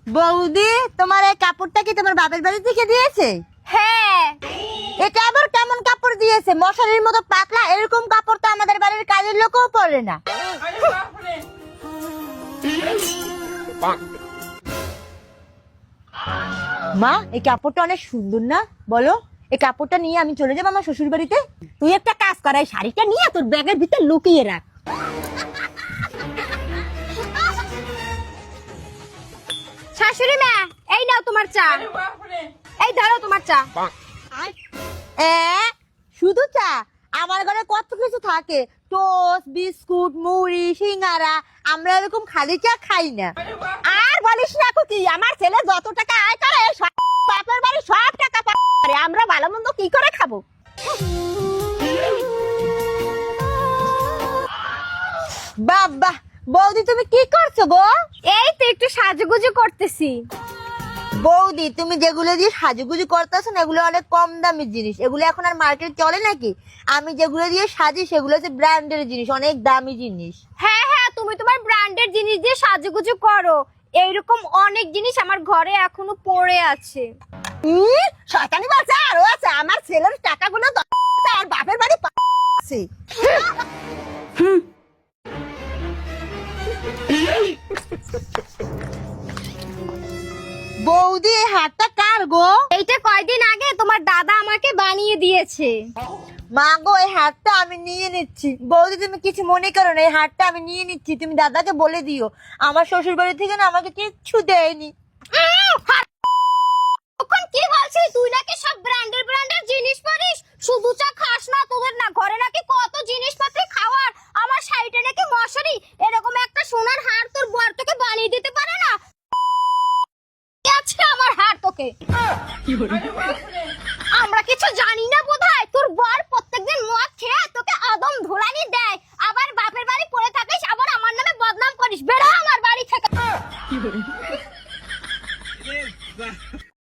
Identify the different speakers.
Speaker 1: বৌদি, তোমার এই কাপড়টা কি তোমার বাপের বাড়ি থেকে দিয়েছে?
Speaker 2: হ্যাঁ।
Speaker 1: এটা আবার কেমন কাপড় দিয়েছে? মশারির মতো পাতলা, এরকম কাপড় তো আমাদের বাড়ির কাজের লোকও পরে না। মা, এই কাপড়টা অনেক সুন্দর না? বলো, এই কাপড়টা নিয়ে আমি চলে যাবো আমার শ্বশুর বাড়িতে।
Speaker 2: তুই একটা কাজ কর, এই শাড়িটা নিয়ে তোর ব্যাগের ভিতর লুকিয়ে রাখ। শাশুড়ি মা, এই নাও তোমার চা। এই ধরো তোমার চা।
Speaker 1: শুধু চা? আমার ঘরে কত কিছু থাকে, টোস্ট, বিস্কুট, মুড়ি, সিঙ্গারা। আমরা এরকম খালি চা খাই না।
Speaker 2: আর বলিস না কি, আমার ছেলে যত টাকা আয় করে সব বাপের বাড়ি সব টাকা পারে, আমরা ভালো মন্দ কি করে খাবো?
Speaker 1: বাবা, বৌদি তুমি কি করছো গো?
Speaker 2: এই তো একটু সাজুগুজু করতেছি।
Speaker 1: বৌদি, তুমি যেগুলো দিয়ে সাজুগুজু করতেছো না, এগুলো অনেক কম দামি জিনিস। এগুলো এখন আর মার্কেট চলে নাকি? আমি যেগুলো দিয়ে সাজি সেগুলো হচ্ছে ব্র্যান্ডের জিনিস, অনেক দামি জিনিস।
Speaker 2: হ্যাঁ হ্যাঁ, তুমি তোমার ব্র্যান্ডের জিনিস দিয়ে সাজুগুজু করো। এইরকম অনেক জিনিস আমার ঘরে এখনো পড়ে আছে।
Speaker 1: শয়তানি বাচ্চা আরো আছে। আমার ছেলের টাকাগুলো আর বাপের বাড়ি আছে। বৌদি, এই হাতটা কার গো?
Speaker 2: এইটা কয়দিন আগে তোমার দাদা আমাকে বানিয়ে দিয়েছে।
Speaker 1: মা গো, এই হাতটা আমি নিয়ে নিচ্ছি। বৌদি, তুমি কিছু মনে করো না, এই হাতটা আমি নিয়ে নিচ্ছি। তুমি দাদাকে বলে দিও আমার শ্বশুর বাড়ি থেকে না আমাকে কিচ্ছু দেয়নি।
Speaker 2: তখন কি বলছিস তুই? নাকি সব ব্র্যান্ডের জিনিস পরিস, শুধু চা খাস না? তোদের না ঘরে নাকি কত জিনিসপত্র খাওয়ার। আমার শাড়িটা নাকি মশারি, এরকম একটা সোনার হার তোর বর তোকে বানিয়ে দিতে পারে না? আজকে আমার হার তোকে। আমরা কিছু জানি না বোধহয়। তোর বর প্রত্যেকদিন মদ খেয়ে তোকে আদম ধুলানি দেয়, আবার বাপের বাড়ি পড়ে থাকিস, আবার আমার নামে বদনাম করিস। বেরো আমার বাড়ি থেকে।